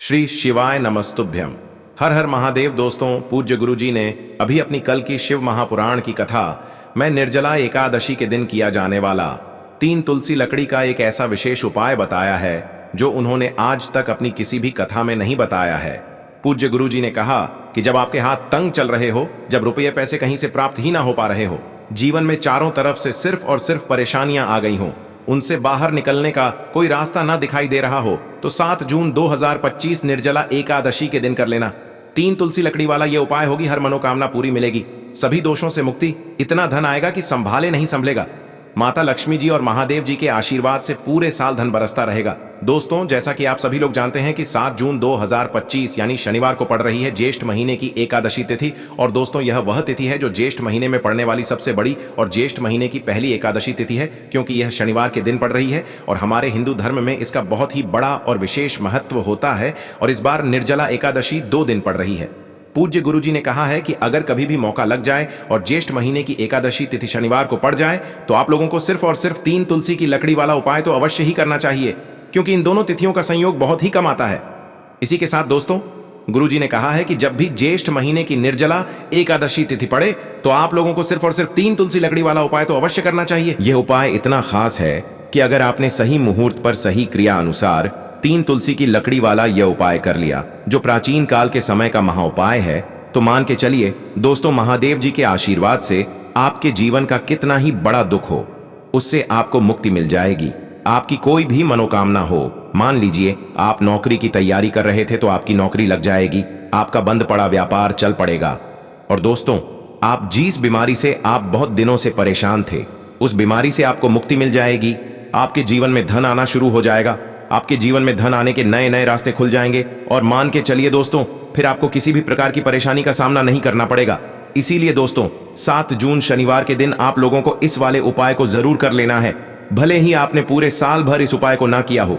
श्री शिवाय नमस्तुभ्यम। हर हर महादेव। दोस्तों, पूज्य गुरुजी ने अभी अपनी कल की शिव महापुराण की कथा में निर्जला एकादशी के दिन किया जाने वाला 3 तुलसी लकड़ी का एक ऐसा विशेष उपाय बताया है जो उन्होंने आज तक अपनी किसी भी कथा में नहीं बताया है। पूज्य गुरुजी ने कहा कि जब आपके हाथ तंग चल रहे हो, जब रुपये पैसे कहीं से प्राप्त ही ना हो पा रहे हो, जीवन में चारों तरफ से सिर्फ और सिर्फ परेशानियां आ गई हो, उनसे बाहर निकलने का कोई रास्ता ना दिखाई दे रहा हो, तो 7 जून 2025 निर्जला एकादशी के दिन कर लेना। 3 तुलसी लकड़ी वाला यह उपाय होगी, हर मनोकामना पूरी मिलेगी, सभी दोषों से मुक्ति, इतना धन आएगा कि संभाले नहीं संभलेगा। माता लक्ष्मी जी और महादेव जी के आशीर्वाद से पूरे साल धन बरसता रहेगा। दोस्तों, जैसा कि आप सभी लोग जानते हैं कि 7 जून 2025 यानी शनिवार को पड़ रही है ज्येष्ठ महीने की एकादशी तिथि। और दोस्तों, यह वह तिथि है जो ज्येष्ठ महीने में पड़ने वाली सबसे बड़ी और ज्येष्ठ महीने की पहली एकादशी तिथि है, क्योंकि यह शनिवार के दिन पड़ रही है और हमारे हिंदू धर्म में इसका बहुत ही बड़ा और विशेष महत्व होता है। और इस बार निर्जला एकादशी 2 दिन पड़ रही है। पूज्य गुरुजी ने कहा है कि अगर कभी भी मौका लग जाए और ज्येष्ठ महीने की एकादशी तिथि शनिवार को पड़ जाए तो आप लोगों को सिर्फ और सिर्फ 3 तुलसी की लकड़ी वाला उपाय तो अवश्य ही करना चाहिए, क्योंकि इन दोनों तिथियों का संयोग बहुत ही कम आता है। इसी के साथ दोस्तों, गुरुजी ने कहा है कि जब भी ज्येष्ठ महीने की निर्जला एकादशी तिथि पड़े तो आप लोगों को सिर्फ और सिर्फ 3 तुलसी लकड़ी वाला उपाय तो अवश्य करना चाहिए। यह उपाय इतना खास है कि अगर आपने सही मुहूर्त पर सही क्रिया अनुसार 3 तुलसी की लकड़ी वाला यह उपाय कर लिया, जो प्राचीन काल के समय का महाउपाय है, तो मान के चलिए दोस्तों, महादेव जी के आशीर्वाद से आपके जीवन का कितना ही बड़ा दुख हो, उससे आपको मुक्ति मिल जाएगी। आपकी कोई भी मनोकामना हो, मान लीजिए आप नौकरी की तैयारी कर रहे थे तो आपकी नौकरी लग जाएगी, आपका बंद पड़ा व्यापार चल पड़ेगा। और दोस्तों, आप जिस बीमारी से आप बहुत दिनों से परेशान थे, उस बीमारी से आपको मुक्ति मिल जाएगी। आपके जीवन में धन आना शुरू हो जाएगा, आपके जीवन में धन आने के नए नए रास्ते खुल जाएंगे। और मान के चलिए दोस्तों, फिर आपको किसी भी प्रकार की परेशानी का सामना नहीं करना पड़ेगा। इसीलिए दोस्तों, 7 जून शनिवार के दिन आप लोगों को इस वाले उपाय को जरूर कर लेना है। भले ही आपने पूरे साल भर इस उपाय को ना किया हो,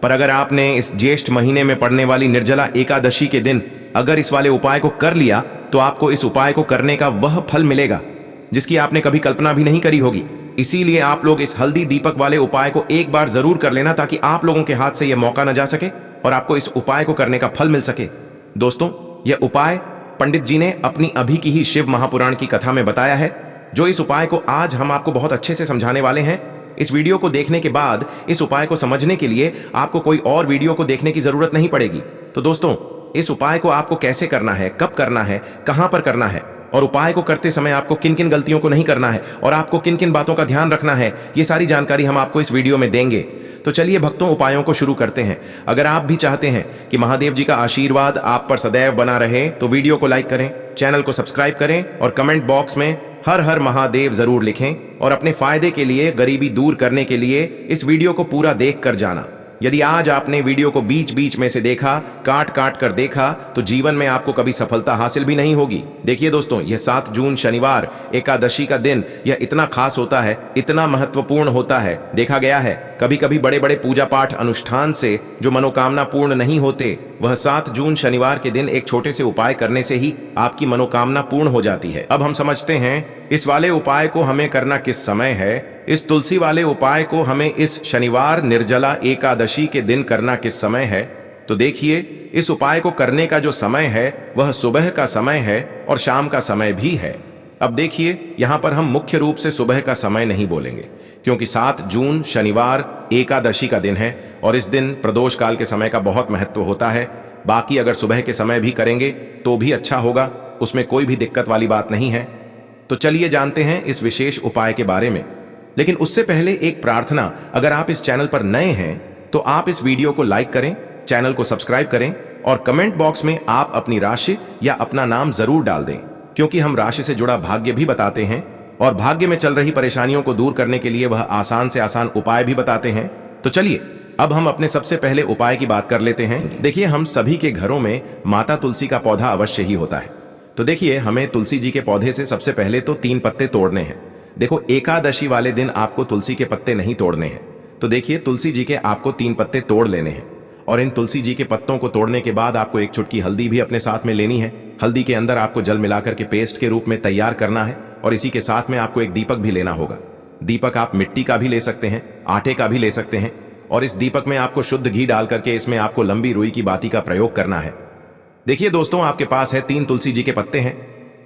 पर अगर आपने इस ज्येष्ठ महीने में पड़ने वाली निर्जला एकादशी के दिन अगर इस वाले उपाय को कर लिया तो आपको इस उपाय को करने का वह फल मिलेगा जिसकी आपने कभी कल्पना भी नहीं करी होगी। इसीलिए आप लोग इस हल्दी दीपक वाले उपाय को एक बार जरूर कर लेना, ताकि आप लोगों के हाथ से यह मौका न जा सके और आपको इस उपाय को करने का फल मिल सके। दोस्तों, यह उपाय पंडित जी ने अपनी अभी की ही शिव महापुराण की कथा में बताया है, जो इस उपाय को आज हम आपको बहुत अच्छे से समझाने वाले हैं। इस वीडियो को देखने के बाद इस उपाय को समझने के लिए आपको कोई और वीडियो को देखने की जरूरत नहीं पड़ेगी। तो दोस्तों, इस उपाय को आपको कैसे करना है, कब करना है, कहां पर करना है, और उपाय को करते समय आपको किन किन गलतियों को नहीं करना है और आपको किन किन बातों का ध्यान रखना है, ये सारी जानकारी हम आपको इस वीडियो में देंगे। तो चलिए भक्तों, उपायों को शुरू करते हैं। अगर आप भी चाहते हैं कि महादेव जी का आशीर्वाद आप पर सदैव बना रहे, तो वीडियो को लाइक करें, चैनल को सब्सक्राइब करें और कमेंट बॉक्स में हर हर महादेव जरूर लिखें। और अपने फायदे के लिए, गरीबी दूर करने के लिए इस वीडियो को पूरा देख कर जाना। यदि आज आपने वीडियो को बीच बीच में से देखा, काट काट कर देखा, तो जीवन में आपको कभी सफलता हासिल भी नहीं होगी। देखिए दोस्तों, यह 7 जून शनिवार एकादशी का दिन यह इतना खास होता है, इतना महत्वपूर्ण होता है। देखा गया है कभी कभी बड़े बड़े पूजा पाठ अनुष्ठान से जो मनोकामना पूर्ण नहीं होते, वह 7 जून शनिवार के दिन एक छोटे से उपाय करने से ही आपकी मनोकामना पूर्ण हो जाती है। अब हम समझते हैं इस वाले उपाय को हमें करना किस समय है। इस तुलसी वाले उपाय को हमें इस शनिवार निर्जला एकादशी के दिन करना किस समय है। तो देखिए, इस उपाय को करने का जो समय है वह सुबह का समय है और शाम का समय भी है। अब देखिए, यहां पर हम मुख्य रूप से सुबह का समय नहीं बोलेंगे, क्योंकि 7 जून शनिवार एकादशी का दिन है और इस दिन प्रदोष काल के समय का बहुत महत्व होता है। बाकी अगर सुबह के समय भी करेंगे तो भी अच्छा होगा, उसमें कोई भी दिक्कत वाली बात नहीं है। तो चलिए जानते हैं इस विशेष उपाय के बारे में। लेकिन उससे पहले एक प्रार्थना, अगर आप इस चैनल पर नए हैं तो आप इस वीडियो को लाइक करें, चैनल को सब्सक्राइब करें और कमेंट बॉक्स में आप अपनी राशि या अपना नाम जरूर डाल दें, क्योंकि हम राशि से जुड़ा भाग्य भी बताते हैं और भाग्य में चल रही परेशानियों को दूर करने के लिए वह आसान से आसान उपाय भी बताते हैं। तो चलिए अब हम अपने सबसे पहले उपाय की बात कर लेते हैं। देखिए, हम सभी के घरों में माता तुलसी का पौधा अवश्य ही होता है। तो देखिए, हमें तुलसी जी के पौधे से सबसे पहले तो 3 पत्ते तोड़ने हैं। देखो, एकादशी वाले दिन आपको तुलसी के पत्ते नहीं तोड़ने हैं। तो देखिए, तुलसी जी के आपको 3 पत्ते तोड़ लेने हैं और इन तुलसी जी के पत्तों को तोड़ने के बाद आपको एक चुटकी हल्दी भी अपने साथ में लेनी है। हल्दी के अंदर आपको जल मिलाकर के पेस्ट के रूप में तैयार करना है और इसी के साथ में आपको एक दीपक भी लेना होगा। दीपक आप मिट्टी का भी ले सकते हैं, आटे का भी ले सकते हैं और इस दीपक में आपको शुद्ध घी डाल करके इसमें आपको लंबी रुई की बाती का प्रयोग करना है। देखिए दोस्तों, आपके पास है 3 तुलसी जी के पत्ते हैं।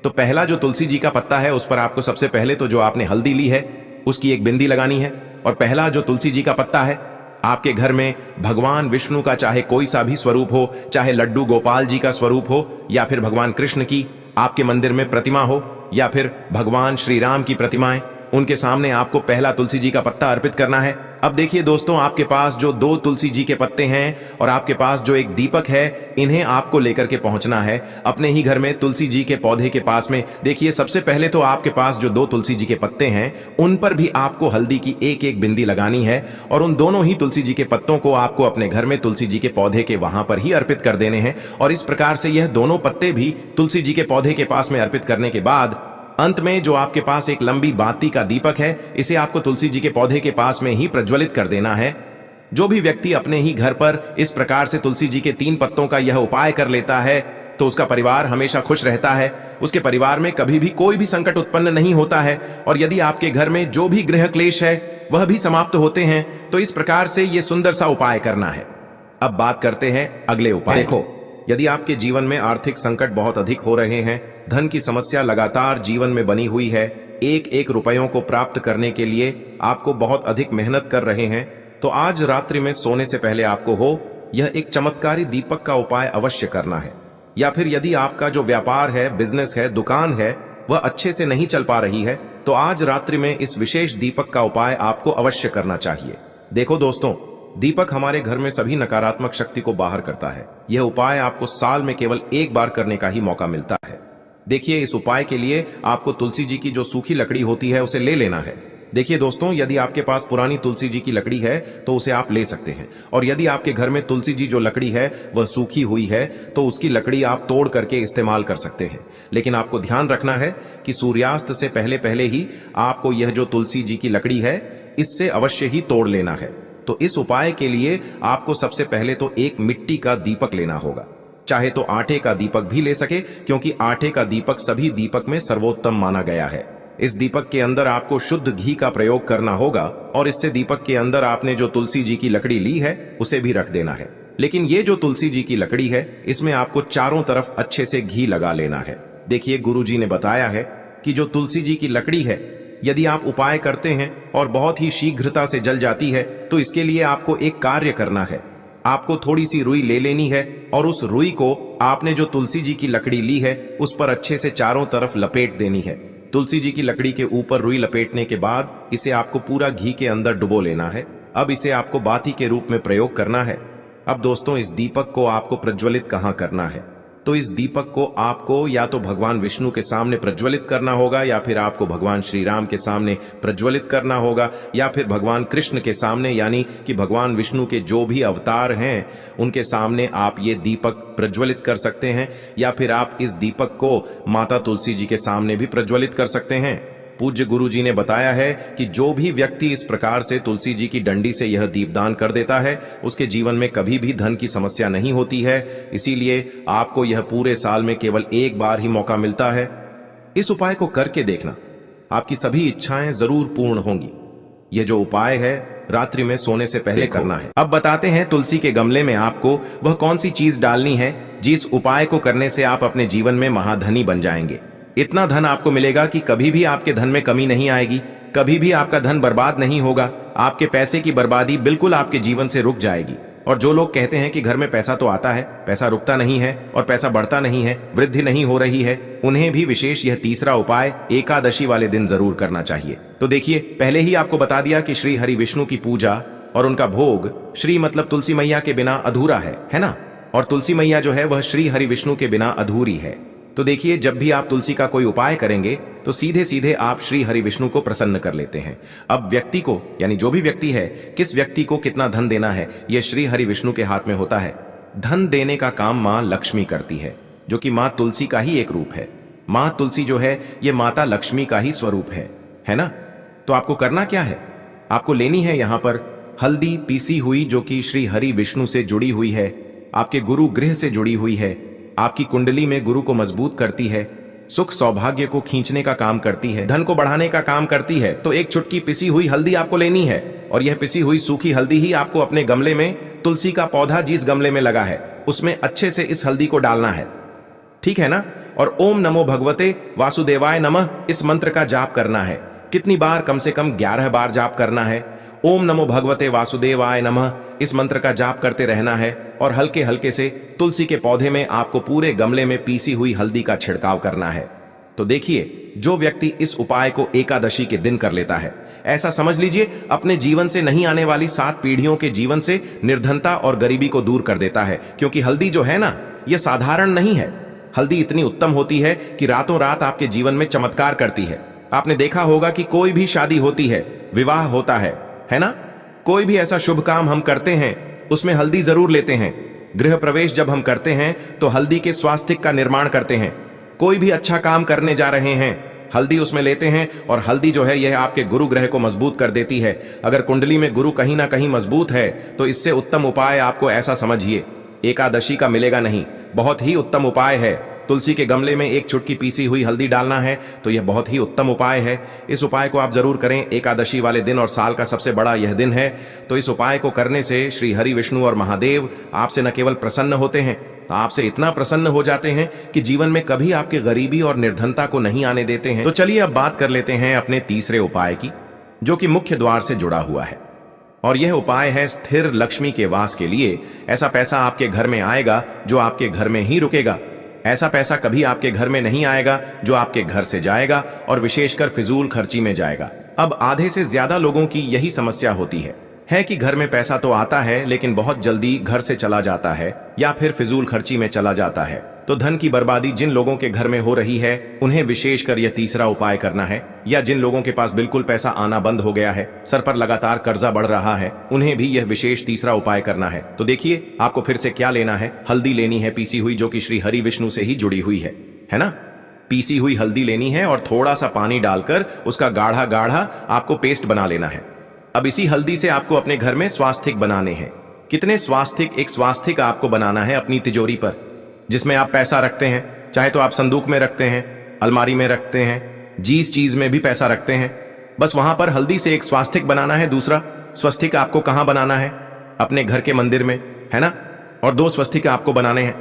तो पहला जो तुलसी जी का पत्ता है उस पर आपको सबसे पहले तो जो आपने हल्दी ली है उसकी एक बिंदी लगानी है। और पहला जो तुलसी जी का पत्ता है, आपके घर में भगवान विष्णु का चाहे कोई सा भी स्वरूप हो, चाहे लड्डू गोपाल जी का स्वरूप हो, या फिर भगवान कृष्ण की आपके मंदिर में प्रतिमा हो, या फिर भगवान श्री राम की प्रतिमाएं, उनके सामने आपको पहला तुलसी जी का पत्ता अर्पित करना है। अब देखिए दोस्तों, आपके पास जो 2 तुलसी जी के पत्ते हैं और आपके पास जो एक दीपक है, इन्हें आपको लेकर के पहुंचना है अपने ही घर में तुलसी जी के पौधे के पास में। देखिए, सबसे पहले तो आपके पास जो 2 तुलसी जी के पत्ते हैं उन पर भी आपको हल्दी की एक एक बिंदी लगानी है और उन दोनों ही तुलसी जी के पत्तों को आपको अपने घर में तुलसी जी के पौधे के वहां पर ही अर्पित कर देने हैं। और इस प्रकार से यह दोनों पत्ते भी तुलसी जी के पौधे के पास में अर्पित करने के बाद अंत में जो आपके पास एक लंबी बाती का दीपक है, इसे आपको तुलसी जी के पौधे के पास में ही प्रज्वलित कर देना है। जो भी व्यक्ति अपने ही घर पर इस प्रकार से तुलसी जी के 3 पत्तों का यह उपाय कर लेता है तो उसका परिवार हमेशा खुश रहता है। उसके परिवार में कभी भी कोई भी संकट उत्पन्न नहीं होता है और यदि आपके घर में जो भी गृह क्लेश है वह भी समाप्त होते हैं। तो इस प्रकार से यह सुंदर सा उपाय करना है। अब बात करते हैं अगले उपाय। देखो, यदि आपके जीवन में आर्थिक संकट बहुत अधिक हो रहे हैं, धन की समस्या लगातार जीवन में बनी हुई है, एक एक रुपयों को प्राप्त करने के लिए आपको बहुत अधिक मेहनत कर रहे हैं, तो आज रात्रि में सोने से पहले आपको हो यह एक चमत्कारी दीपक का उपाय अवश्य करना है। या फिर यदि आपका जो व्यापार है, बिजनेस है, दुकान है, वह अच्छे से नहीं चल पा रही है, तो आज रात्रि में इस विशेष दीपक का उपाय आपको अवश्य करना चाहिए। देखो दोस्तों, दीपक हमारे घर में सभी नकारात्मक शक्ति को बाहर करता है। यह उपाय आपको साल में केवल एक बार करने का ही मौका मिलता है। देखिए, इस उपाय के लिए आपको तुलसी जी की जो सूखी लकड़ी होती है उसे ले लेना है। देखिए दोस्तों, यदि आपके पास पुरानी तुलसी जी की लकड़ी है तो उसे आप ले सकते हैं, और यदि आपके घर में तुलसी जी जो लकड़ी है वह सूखी हुई है तो उसकी लकड़ी आप तोड़ करके इस्तेमाल कर सकते हैं। लेकिन आपको ध्यान रखना है कि सूर्यास्त से पहले पहले ही आपको यह जो तुलसी जी की लकड़ी है इससे अवश्य ही तोड़ लेना है। तो इस उपाय के लिए आपको सबसे पहले तो एक मिट्टी का दीपक लेना होगा, चाहे तो आटे का दीपक भी ले सके, क्योंकि आटे का दीपक सभी दीपक में सर्वोत्तम माना गया है। इस दीपक के अंदर आपको शुद्ध घी का प्रयोग करना होगा और इससे दीपक के अंदर आपने जो तुलसी जी की लकड़ी ली है उसे भी रख देना है। लेकिन ये जो तुलसी जी की लकड़ी है इसमें आपको चारों तरफ अच्छे से घी लगा लेना है। देखिए, गुरु जी ने बताया है कि जो तुलसी जी की लकड़ी है यदि आप उपाय करते हैं और बहुत ही शीघ्रता से जल जाती है तो इसके लिए आपको एक कार्य करना है। आपको थोड़ी सी रुई ले लेनी है और उस रुई को आपने जो तुलसी जी की लकड़ी ली है उस पर अच्छे से चारों तरफ लपेट देनी है। तुलसी जी की लकड़ी के ऊपर रुई लपेटने के बाद इसे आपको पूरा घी के अंदर डुबो लेना है। अब इसे आपको बाती के रूप में प्रयोग करना है। अब दोस्तों, इस दीपक को आपको प्रज्वलित कहाँ करना है? तो इस दीपक को आपको या तो भगवान विष्णु के सामने प्रज्वलित करना होगा, या फिर आपको भगवान श्री राम के सामने प्रज्वलित करना होगा, या फिर भगवान कृष्ण के सामने, यानी कि भगवान विष्णु के जो भी अवतार हैं उनके सामने आप ये दीपक प्रज्वलित कर सकते हैं। या फिर आप इस दीपक को माता तुलसी जी के सामने भी प्रज्वलित कर सकते हैं। पूज्य गुरु जी ने बताया है कि जो भी व्यक्ति इस प्रकार से तुलसी जी की डंडी से यह दीपदान कर देता है उसके जीवन में कभी भी धन की समस्या नहीं होती है। इसीलिए आपको यह पूरे साल में केवल एक बार ही मौका मिलता है। इस उपाय को करके देखना, आपकी सभी इच्छाएं जरूर पूर्ण होंगी। यह जो उपाय है रात्रि में सोने से पहले करना है। अब बताते हैं तुलसी के गमले में आपको वह कौन सी चीज डालनी है जिस उपाय को करने से आप अपने जीवन में महाधनी बन जाएंगे। इतना धन आपको मिलेगा कि कभी भी आपके धन में कमी नहीं आएगी, कभी भी आपका धन बर्बाद नहीं होगा। आपके पैसे की बर्बादी बिल्कुल आपके जीवन से रुक जाएगी। और जो लोग कहते हैं कि घर में पैसा तो आता है, पैसा रुकता नहीं है और पैसा बढ़ता नहीं है, वृद्धि नहीं हो रही है, उन्हें भी विशेष यह तीसरा उपाय एकादशी वाले दिन जरूर करना चाहिए। तो देखिए, पहले ही आपको बता दिया कि श्री हरि विष्णु की पूजा और उनका भोग श्री मतलब तुलसी मैया के बिना अधूरा है ना। और तुलसी मैया जो है वह श्री हरि विष्णु के बिना अधूरी है। तो देखिए, जब भी आप तुलसी का कोई उपाय करेंगे तो सीधे सीधे आप श्री हरि विष्णु को प्रसन्न कर लेते हैं। अब व्यक्ति को, यानी जो भी व्यक्ति है, किस व्यक्ति को कितना धन देना है यह श्री हरि विष्णु के हाथ में होता है। धन देने का काम मां लक्ष्मी करती है, जो कि मां तुलसी का ही एक रूप है। मां तुलसी जो है ये माता लक्ष्मी का ही स्वरूप है ना। तो आपको करना क्या है, आपको लेनी है यहां पर हल्दी पीसी हुई, जो कि श्री हरि विष्णु से जुड़ी हुई है, आपके गुरु गृह से जुड़ी हुई है, आपकी कुंडली में गुरु को मजबूत करती है, सुख सौभाग्य को खींचने का काम करती है, धन को बढ़ाने का काम करती है। तो एक चुटकी पिसी हुई हल्दी आपको लेनी है और यह पिसी हुई सूखी हल्दी ही आपको अपने गमले में, तुलसी का पौधा जिस गमले में लगा है उसमें अच्छे से इस हल्दी को डालना है, ठीक है ना। और ओम नमो भगवते वासुदेवाय नमः इस मंत्र का जाप करना है। कितनी बार? कम से कम 11 बार जाप करना है। ओम नमो भगवते वासुदेवाय नमः इस मंत्र का जाप करते रहना है और हल्के हल्के से तुलसी के पौधे में आपको पूरे गमले में पीसी हुई हल्दी का छिड़काव करना है। तो देखिए, जो व्यक्ति इस उपाय को एकादशी के दिन कर लेता है, ऐसा समझ लीजिए अपने जीवन से नहीं आने वाली 7 पीढ़ियों के जीवन से निर्धनता और गरीबी को दूर कर देता है। क्योंकि हल्दी जो है ना, यह साधारण नहीं है। हल्दी इतनी उत्तम होती है कि रातों रात आपके जीवन में चमत्कार करती है। आपने देखा होगा कि कोई भी शादी होती है, विवाह होता है ना, कोई भी ऐसा शुभ काम हम करते हैं उसमें हल्दी जरूर लेते हैं। गृह प्रवेश जब हम करते हैं तो हल्दी के स्वास्तिक का निर्माण करते हैं। कोई भी अच्छा काम करने जा रहे हैं, हल्दी उसमें लेते हैं। और हल्दी जो है यह आपके गुरु ग्रह को मजबूत कर देती है। अगर कुंडली में गुरु कहीं ना कहीं मजबूत है तो इससे उत्तम उपाय आपको ऐसा समझिए एकादशी का मिलेगा नहीं। बहुत ही उत्तम उपाय है। तुलसी के गमले में एक चुटकी पीसी हुई हल्दी डालना है, तो यह बहुत ही उत्तम उपाय है। इस उपाय को आप जरूर करें एकादशी वाले दिन, और साल का सबसे बड़ा यह दिन है। तो इस उपाय को करने से श्री हरि विष्णु और महादेव आपसे न केवल प्रसन्न होते हैं, आपसे इतना प्रसन्न हो जाते हैं कि जीवन में कभी आपके गरीबी और निर्धनता को नहीं आने देते हैं। तो चलिए अब बात कर लेते हैं अपने तीसरे उपाय की, जो कि मुख्य द्वार से जुड़ा हुआ है। और यह उपाय है स्थिर लक्ष्मी के वास के लिए। ऐसा पैसा आपके घर में आएगा जो आपके घर में ही रुकेगा। ऐसा पैसा कभी आपके घर में नहीं आएगा जो आपके घर से जाएगा और विशेषकर फिजूल खर्ची में जाएगा। अब आधे से ज्यादा लोगों की यही समस्या होती है कि घर में पैसा तो आता है लेकिन बहुत जल्दी घर से चला जाता है या फिर फिजूल खर्ची में चला जाता है। तो धन की बर्बादी जिन लोगों के घर में हो रही है उन्हें विशेषकर यह तीसरा उपाय करना है। या जिन लोगों के पास बिल्कुल पैसा आना बंद हो गया है, सर पर लगातार कर्जा बढ़ रहा है, उन्हें भी यह विशेष तीसरा उपाय करना है। तो देखिए आपको फिर से क्या लेना है। हल्दी लेनी है पीसी हुई, जो कि श्री हरि विष्णु से ही जुड़ी हुई है ना। पीसी हुई हल्दी लेनी है और थोड़ा सा पानी डालकर उसका गाढ़ा गाढ़ा आपको पेस्ट बना लेना है। अब इसी हल्दी से आपको अपने घर में स्वास्तिक बनाने हैं। कितने स्वास्तिक? एक स्वास्तिक आपको बनाना है अपनी तिजोरी पर, जिसमें आप पैसा रखते हैं। चाहे तो आप संदूक में रखते हैं, अलमारी में रखते हैं, जिस चीज में भी पैसा रखते हैं, बस वहां पर हल्दी से एक स्वास्तिक बनाना है। दूसरा स्वस्तिक आपको कहां बनाना है? अपने घर के मंदिर में, है ना। और 2 स्वस्तिक आपको बनाने हैं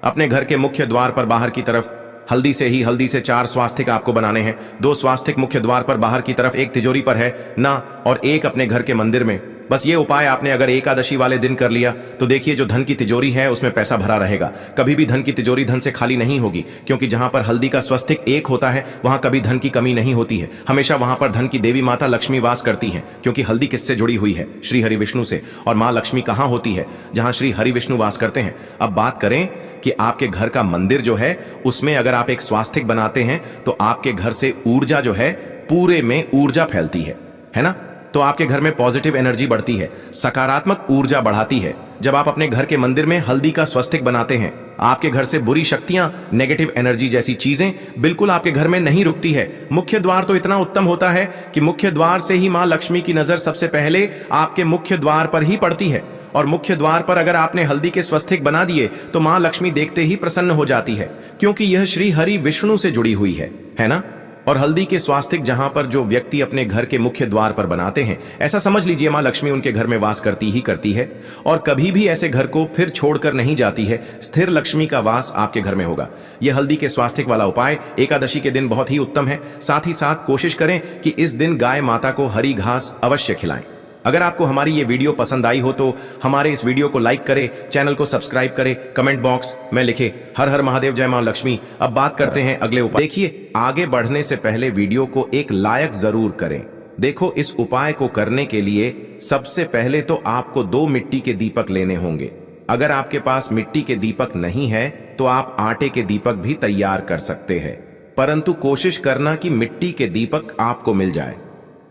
अपने घर के मुख्य द्वार पर बाहर की तरफ। हल्दी से 4 स्वास्तिक आपको बनाने हैं। 2 स्वास्तिक मुख्य द्वार पर बाहर की तरफ, एक तिजोरी पर है ना, और एक अपने घर के मंदिर में। बस ये उपाय आपने अगर एकादशी वाले दिन कर लिया तो देखिए जो धन की तिजोरी है उसमें पैसा भरा रहेगा। कभी भी धन की तिजोरी धन से खाली नहीं होगी, क्योंकि जहां पर हल्दी का स्वस्तिक एक होता है वहां कभी धन की कमी नहीं होती है। हमेशा वहां पर धन की देवी माता लक्ष्मी वास करती हैं, क्योंकि हल्दी किससे जुड़ी हुई है? श्री हरि विष्णु से। और मां लक्ष्मी कहां होती है? जहां श्री हरि विष्णु वास करते हैं। अब बात करें कि आपके घर का मंदिर जो है उसमें अगर आप एक स्वास्तिक बनाते हैं तो आपके घर से ऊर्जा जो है, पूरे में ऊर्जा फैलती है ना। तो आपके घर में पॉजिटिव एनर्जी बढ़ती है, सकारात्मक ऊर्जा बढ़ाती है। जब आप अपने घर के मंदिर में हल्दी का स्वस्तिक बनाते हैं, आपके घर से बुरी शक्तियां, नेगेटिव एनर्जी जैसी चीजें बिल्कुल आपके घर में नहीं रुकती है। मुख्य द्वार तो इतना उत्तम होता है कि मुख्य द्वार से ही मां लक्ष्मी की नजर सबसे पहले आपके मुख्य द्वार पर ही पड़ती है। और मुख्य द्वार पर अगर आपने हल्दी के स्वस्तिक बना दिए तो मां लक्ष्मी देखते ही प्रसन्न हो जाती है, क्योंकि यह श्री हरि विष्णु से जुड़ी हुई है ना। और हल्दी के स्वास्तिक जहां पर जो व्यक्ति अपने घर के मुख्य द्वार पर बनाते हैं, ऐसा समझ लीजिए मां लक्ष्मी उनके घर में वास करती ही करती है और कभी भी ऐसे घर को फिर छोड़कर नहीं जाती है। स्थिर लक्ष्मी का वास आपके घर में होगा। यह हल्दी के स्वास्तिक वाला उपाय एकादशी के दिन बहुत ही उत्तम है। साथ ही साथ कोशिश करें कि इस दिन गाय माता को हरी घास अवश्य खिलाएं। अगर आपको हमारी ये वीडियो पसंद आई हो तो हमारे इस वीडियो को लाइक करें, चैनल को सब्सक्राइब करें, कमेंट बॉक्स में लिखें हर हर महादेव, जय मां लक्ष्मी। अब बात करते हैं अगले उपाय। देखिए, आगे बढ़ने से पहले वीडियो को एक लाइक जरूर करें। देखो, इस उपाय को करने के लिए सबसे पहले तो आपको 2 मिट्टी के दीपक लेने होंगे। अगर आपके पास मिट्टी के दीपक नहीं है तो आप आटे के दीपक भी तैयार कर सकते हैं, परंतु कोशिश करना कि मिट्टी के दीपक आपको मिल जाए,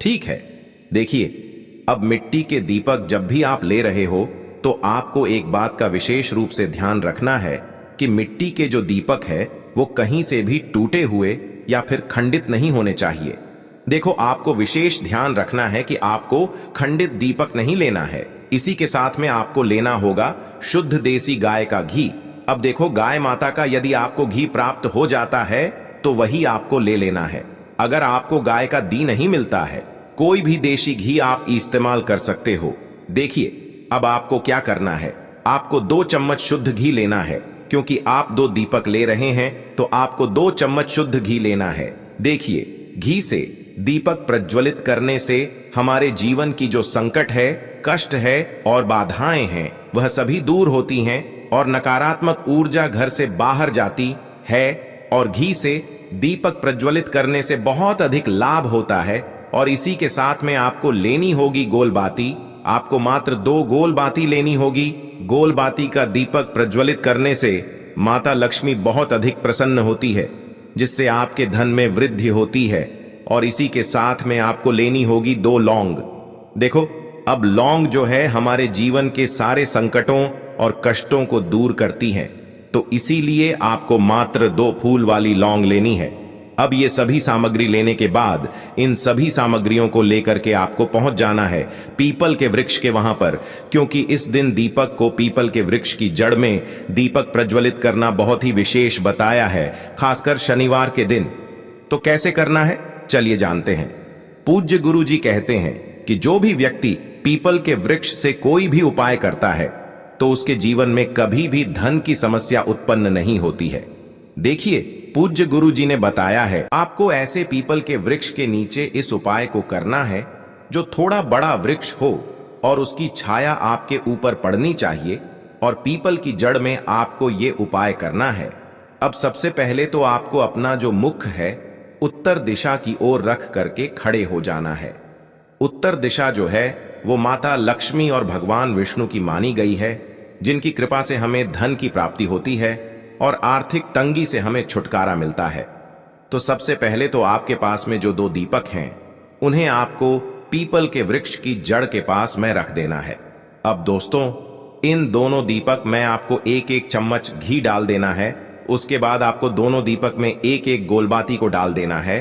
ठीक है। देखिए, अब मिट्टी के दीपक जब भी आप ले रहे हो तो आपको एक बात का विशेष रूप से ध्यान रखना है कि मिट्टी के जो दीपक है वो कहीं से भी टूटे हुए या फिर खंडित नहीं होने चाहिए। देखो, आपको विशेष ध्यान रखना है कि आपको खंडित दीपक नहीं लेना है। इसी के साथ में आपको लेना होगा शुद्ध देसी गाय का घी। अब देखो, गाय माता का यदि आपको घी प्राप्त हो जाता है तो वही आपको ले लेना है। अगर आपको गाय का घी नहीं मिलता है, कोई भी देशी घी आप इस्तेमाल कर सकते हो। देखिए अब आपको क्या करना है, आपको 2 चम्मच शुद्ध घी लेना है। क्योंकि आप 2 दीपक ले रहे हैं तो आपको 2 चम्मच शुद्ध घी लेना है। देखिए घी से दीपक प्रज्वलित करने से हमारे जीवन की जो संकट है, कष्ट है और बाधाएं हैं वह सभी दूर होती हैं और नकारात्मक ऊर्जा घर से बाहर जाती है। और घी से दीपक प्रज्वलित करने से बहुत अधिक लाभ होता है। और इसी के साथ में आपको लेनी होगी गोल बाती। आपको मात्र 2 गोल बाती लेनी होगी। गोल बाती का दीपक प्रज्वलित करने से माता लक्ष्मी बहुत अधिक प्रसन्न होती है, जिससे आपके धन में वृद्धि होती है। और इसी के साथ में आपको लेनी होगी 2 लौंग। देखो अब लौंग जो है हमारे जीवन के सारे संकटों और कष्टों को दूर करती है, तो इसीलिए आपको मात्र 2 फूल वाली लौंग लेनी है। अब ये सभी सामग्री लेने के बाद इन सभी सामग्रियों को लेकर के आपको पहुंच जाना है पीपल के वृक्ष के वहां पर, क्योंकि इस दिन दीपक को पीपल के वृक्ष की जड़ में दीपक प्रज्वलित करना बहुत ही विशेष बताया है, खासकर शनिवार के दिन। तो कैसे करना है चलिए जानते हैं। पूज्य गुरु जी कहते हैं कि जो भी व्यक्ति पीपल के वृक्ष से कोई भी उपाय करता है तो उसके जीवन में कभी भी धन की समस्या उत्पन्न नहीं होती है। देखिए पूज्य गुरु जी ने बताया है आपको ऐसे पीपल के वृक्ष के नीचे इस उपाय को करना है जो थोड़ा बड़ा वृक्ष हो और उसकी छाया आपके ऊपर पड़नी चाहिए, और पीपल की जड़ में आपको ये उपाय करना है। अब सबसे पहले तो आपको अपना जो मुख है उत्तर दिशा की ओर रख करके खड़े हो जाना है। उत्तर दिशा जो है वो माता लक्ष्मी और भगवान विष्णु की मानी गई है, जिनकी कृपा से हमें धन की प्राप्ति होती है और आर्थिक तंगी से हमें छुटकारा मिलता है। तो सबसे पहले तो आपके पास में जो 2 दीपक हैं उन्हें आपको पीपल के वृक्ष की जड़ के पास में रख देना है। अब दोस्तों इन दोनों दीपक में आपको 1-1 चम्मच घी डाल देना है। उसके बाद आपको दोनों दीपक में 1-1 गोलबाती को डाल देना है।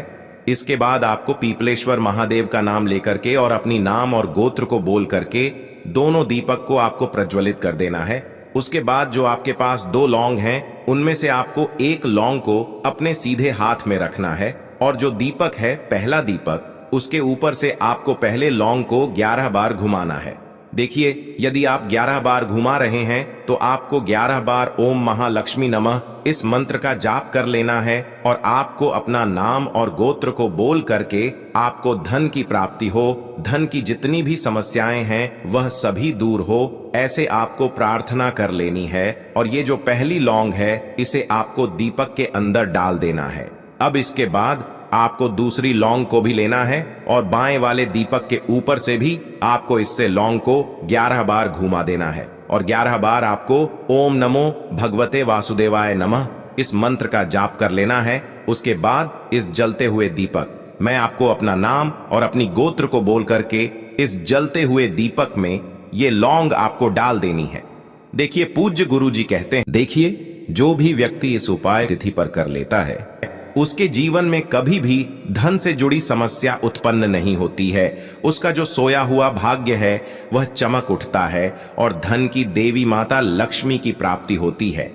इसके बाद आपको पीपलेश्वर महादेव का नाम लेकर के और अपनी नाम और गोत्र को बोल करके दोनों दीपक को आपको प्रज्वलित कर देना है। उसके बाद जो आपके पास 2 लौंग हैं उनमें से आपको 1 लौंग को अपने सीधे हाथ में रखना है, और जो दीपक है पहला दीपक उसके ऊपर से आपको पहले लौंग को 11 बार घुमाना है। देखिए यदि आप 11 बार घुमा रहे हैं तो आपको 11 बार ओम महालक्ष्मी नमः इस मंत्र का जाप कर लेना है, और आपको अपना नाम और गोत्र को बोल करके आपको धन की प्राप्ति हो, धन की जितनी भी समस्याएं हैं वह सभी दूर हो, ऐसे आपको प्रार्थना कर लेनी है। और ये जो पहली लौंग है इसे आपको दीपक के अंदर डाल देना है। अब इसके बाद आपको दूसरी लौंग को भी लेना है और बाएं वाले दीपक के ऊपर से भी आपको इससे लौंग को 11 बार घुमा देना है, और 11 बार आपको ओम नमो भगवते वासुदेवाय नमः इस मंत्र का जाप कर लेना है। उसके बाद इस जलते हुए दीपक मैं आपको अपना नाम और अपनी गोत्र को बोल करके इस जलते हुए दीपक में ये लौंग आपको डाल देनी है। देखिए पूज्य गुरु जी कहते हैं, देखिए जो भी व्यक्ति इस उपाय तिथि पर कर लेता है उसके जीवन में कभी भी धन से जुड़ी समस्या उत्पन्न नहीं होती है। उसका जो सोया हुआ भाग्य है वह चमक उठता है और धन की देवी माता लक्ष्मी की प्राप्ति होती है।